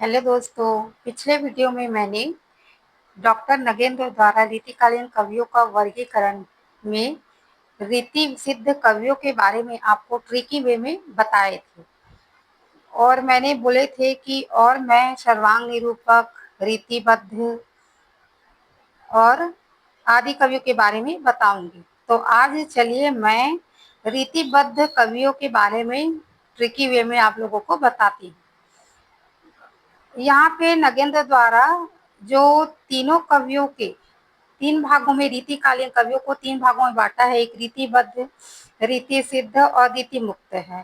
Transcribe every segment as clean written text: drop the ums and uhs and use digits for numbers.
Hello दोस्तों, पिछले video में मैंने डॉक्टर नगेंद्र द्वारा रीतिकालीन कवियों का वर्गीकरण में रीति सिद्ध कवियों के बारे में आपको ट्रिकी वे में बताए थे और मैंने बोले थे कि और मैं सर्वांग निरूपक, रीतिबद्ध और आदि कवियों के बारे में बताऊंगी। तो आज चलिए मैं रीतिबद्ध कवियों के बारे में ट्रिकी वे में आप लोगों को बताती हूँ। यहाँ पे नगेंद्र द्वारा जो तीनों कवियों के तीन भागों में रीतिकालीन कवियों को तीन भागों में बांटा है। एक रीतिबद्ध, रीति सिद्ध और रीति मुक्त है।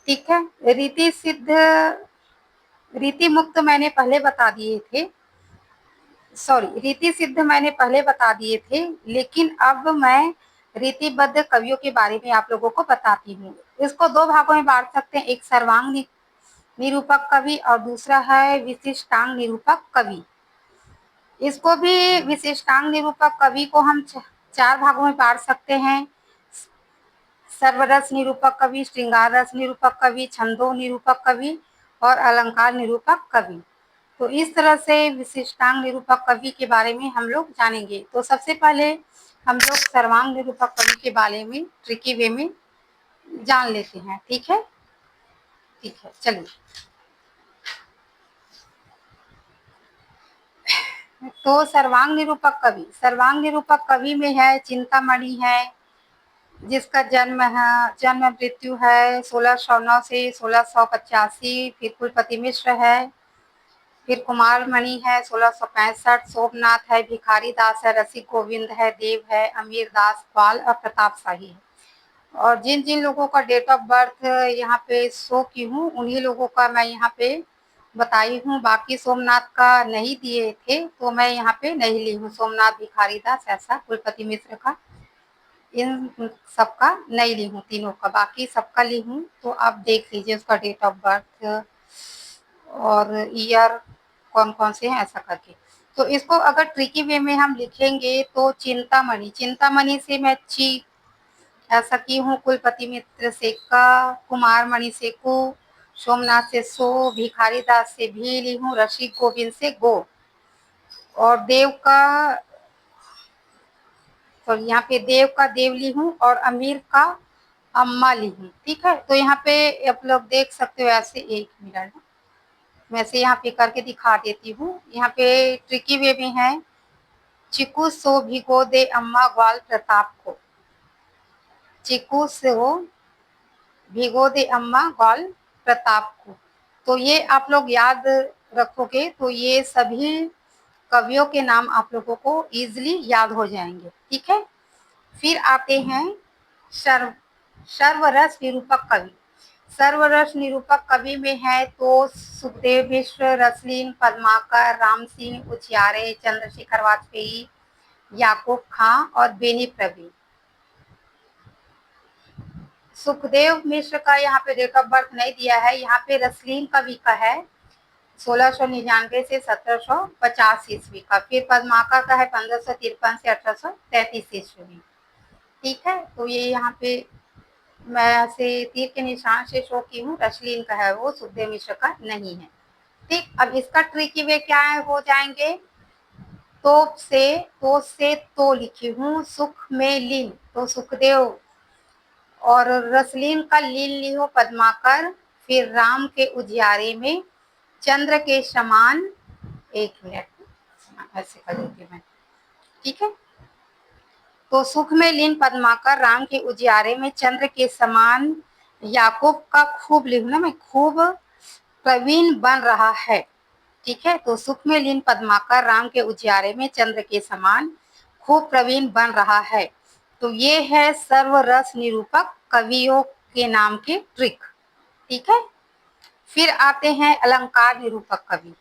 ठीक है, रीति सिद्ध, रीति मुक्त मैंने पहले बता दिए थे, सॉरी रीति सिद्ध मैंने पहले बता दिए थे, लेकिन अब मैं रीतिबद्ध कवियों के बारे में आप लोगों को बताती हूँ। इसको दो भागों में बांट सकते हैं, एक सर्वांग निरूपक कवि और दूसरा है विशिष्टांग निरूपक कवि। इसको भी विशिष्टांग निरूपक कवि को हम चार भागों में बांट सकते हैं। सर्वरस निरूपक कवि, श्रृंगार रस निरूपक कवि, छंदो निरूपक कवि और अलंकार निरूपक कवि। तो इस तरह से विशिष्टांग निरूपक कवि के बारे में हम लोग जानेंगे। तो सबसे पहले हम लोग सर्वांग निरूपक कवि के बारे में ट्रिकी वे में जान लेते हैं। ठीक है, चलिए। तो सर्वांग निरूपक कवि में है चिंतामणि है, जिसका जन्म मृत्यु है 1609 से 1685। फिर कुलपति मिश्र है, फिर कुमार मणि है 1665। सोमनाथ है, भिखारी दास है, रसिक गोविंद है, देव है, अमीर दास, पाल और प्रताप शाही है। और जिन जिन लोगों का डेट ऑफ बर्थ यहाँ पे शो की हूँ उन्हीं लोगों का मैं यहाँ पे बताई हूँ। बाकी सोमनाथ का नहीं दिए थे तो मैं यहाँ पे नहीं ली हूँ। सोमनाथ, भिखारी दास, ऐसा कुलपति मिश्र का, इन सबका नहीं ली हूँ, तीनों का। बाकी सबका ली हूँ। तो आप देख लीजिए उसका डेट ऑफ बर्थ और ईयर कौन कौन से हैं, ऐसा करके। तो इसको अगर ट्रिकी वे में हम लिखेंगे तो चिंतामणि से मैं ची ऐसा की हूँ, कुलपति मित्र से का, कुमार मणि से कु, सोमनाथ से सो, भिखारी दास से भी ली हूँ, रसिक गोविंद से गो, और देव का, तो यहाँ पे देव का देव ली हूँ और अमीर का अम्मा ली हूँ। ठीक है, तो यहाँ पे आप लोग देख सकते हो। ऐसे एक मिनट मैं से यहाँ पे करके दिखा देती हूँ। यहाँ पे ट्रिकी वे में है, चिकू सो भिगो दे अम्मा ग्वाल प्रताप को, चिकू सो भिगो दे अम्मा ग्वाल प्रताप को। तो ये आप लोग याद रखोगे तो ये सभी कवियों के नाम आप लोगों को इजीली याद हो जाएंगे। ठीक है, फिर आते हैं सर्वरस निरूपक कवि। सर्वरस निरूपक कवि में है तो सुखदेव मिश्र, रसलीन पद्माकर, राम सिंह उचियारे, चंद्रशेखर वाजपेयी, याकूब खां और बेनी प्रवीण। सुखदेव मिश्र का यहाँ पे डेट ऑफ बर्थ नहीं दिया है, यहाँ पे रसलीन कवि का है 1699 से 1750 ईस्वी का। फिर पद्माकर का है 1553 से 1833 ईस्वी। ठीक है, तो ये यहाँ पे मैं से तीर के निशान से शो की हूँ। रसलीन का है, वो सुखदेव मिश्र का नहीं है। ठीक, अब इसका ट्रिकी वे क्या है हो जाएंगे। से तो लिखी हूँ, सुख में लीन तो सुखदेव, और रसलीन का लीन ली हो पद्माकर। फिर राम के उजियारे में चंद्र के समान, एक मिनट ऐसे कर देती मैं। ठीक है, तो सुख में लीन पद्माकर, राम के उजियारे में चंद्र के समान, याकूब का खूब लिखना, मैं खूब प्रवीण बन रहा है। ठीक है, तो सुख में लीन पद्माकर, राम के उजियारे में चंद्र के समान, खूब प्रवीण बन रहा है। तो ये है सर्वरस निरूपक कवियों के नाम के ट्रिक। ठीक है, फिर आते हैं अलंकार निरूपक कवि।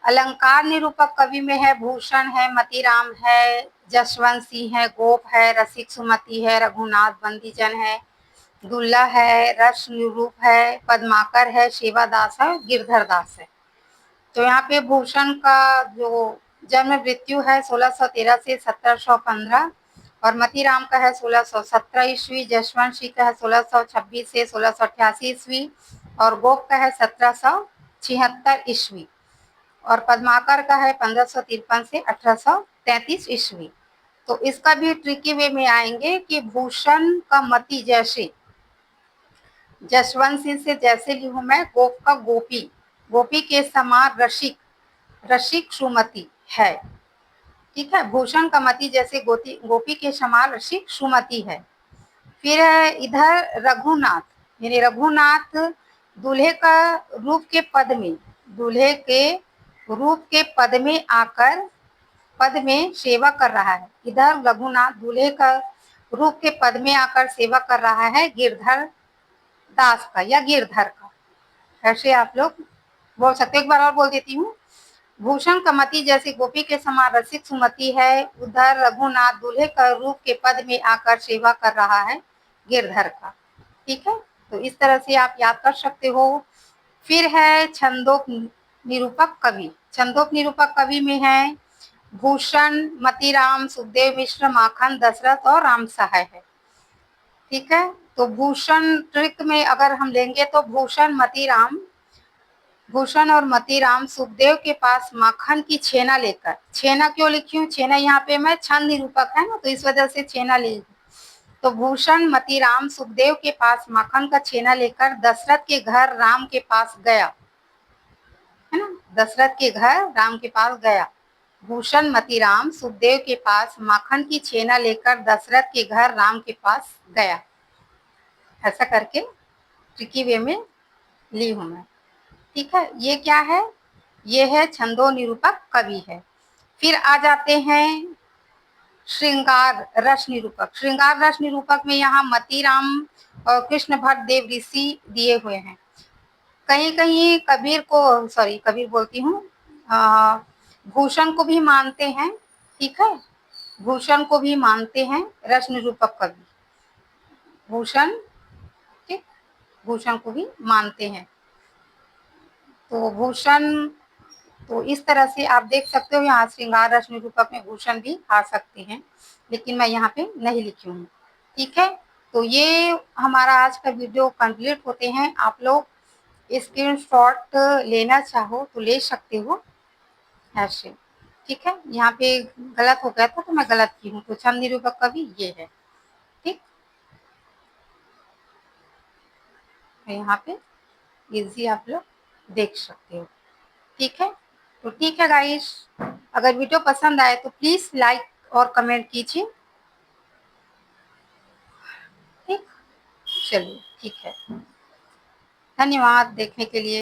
अलंकार निरूपक कवि में है भूषण है, मतीराम है, जसवंत सिंह है, गोप है, रसिक सुमति है, रघुनाथ बंदीजन है, दुल्ला है, रस निरूप है, पद्माकर है, सेवादास है, गिरधर दास है। तो यहाँ पे भूषण का जो जन्म मृत्यु है 1613 से 1715 और मतीराम का है 1617 ईस्वी, जसवंत सिंह का है 1626 से 1688 ईस्वी और गोप का है 1776 ईस्वी। और पद्माकर का है 1553 से 1833 ईस्वी। तो इसका भी ट्रिकी वे में आएंगे कि भूषण का मति जैसे, जसवंत सिंह से जैसे लिखूं मैं, गोप का गोपी, गोपी के समान रसिक, रसिक सुमति है। ठीक है, भूषण का मति जैसे गोपी के समान रसिक सुमति है। फिर है इधर रघुनाथ, यानी रघुनाथ दूल्हे का रूप के पद में, दूल्हे के रूप के पद में आकर पद में सेवा कर रहा है। इधर रघुनाथ दूल्हे का रूप के पद में आकर सेवा कर रहा है गिरधर दास का या गिरधर का, ऐसे आप लोग बोल सकते हो। एक बार और बोल देती हूँ। भूषण का मति जैसे गोपी के समान रसिक सुमति है, उधर रघुनाथ दूल्हे का रूप के पद में आकर सेवा कर रहा है गिरधर का। ठीक है, तो इस तरह से आप याद कर सकते हो। फिर है छंदोप निरूपक कवि। छंदोप निरूपक कवि में है भूषण, मतीराम, सुखदेव मिश्र, माखन, दशरथ और राम सहाय है। ठीक है, तो भूषण ट्रिक में अगर हम लेंगे तो भूषण मतीराम, भूषण और मतीराम सुखदेव के पास माखन की छेना लेकर, छेना क्यों लिखी हूँ, छेना यहाँ पे मैं छंद निरूपक है ना, तो इस वजह से छेना ले। तो भूषण मतीराम सुखदेव के पास माखन का छेना लेकर दशरथ के घर राम के पास गया, है ना, दशरथ के घर राम के पास गया। भूषण मतीराम सुखदेव के पास माखन की छेना लेकर दशरथ के घर राम के पास गया। ऐसा करके ट्रिकी वे में ली हूं मैं। ठीक है, ये क्या है, ये है छंदो निरूपक कवि है। फिर आ जाते हैं श्रृंगार रस निरूपक। श्रृंगार रस निरूपक में यहाँ मतीराम और कृष्ण भट्ट देव ऋषि दिए हुए हैं। कहीं कहीं कबीर को, सॉरी कबीर बोलती हूँ, भूषण को भी मानते हैं। ठीक है, भूषण को भी मानते हैं रस निरूपक कवि, भूषण, ठीक, भूषण को भी मानते हैं। तो भूषण, तो इस तरह से आप देख सकते हो, यहाँ श्रृंगार रस निरूपक में भूषण भी आ सकते हैं, लेकिन मैं यहाँ पे नहीं लिखी हूँ। ठीक है, तो ये हमारा आज का वीडियो कंप्लीट होते हैं। आप लोग स्क्रीनशॉट लेना चाहो तो ले सकते हो ऐसे। ठीक है, यहाँ पे गलत हो गया था तो मैं गलत की हूँ, तो छंद निरूपक कवि ये है। ठीक, यहाँ पे इजी आप लोग देख सकते हो। ठीक है, तो ठीक है गाइस, अगर वीडियो पसंद आए तो प्लीज लाइक और कमेंट कीजिए। ठीक, चलिए ठीक है, धन्यवाद देखने के लिए।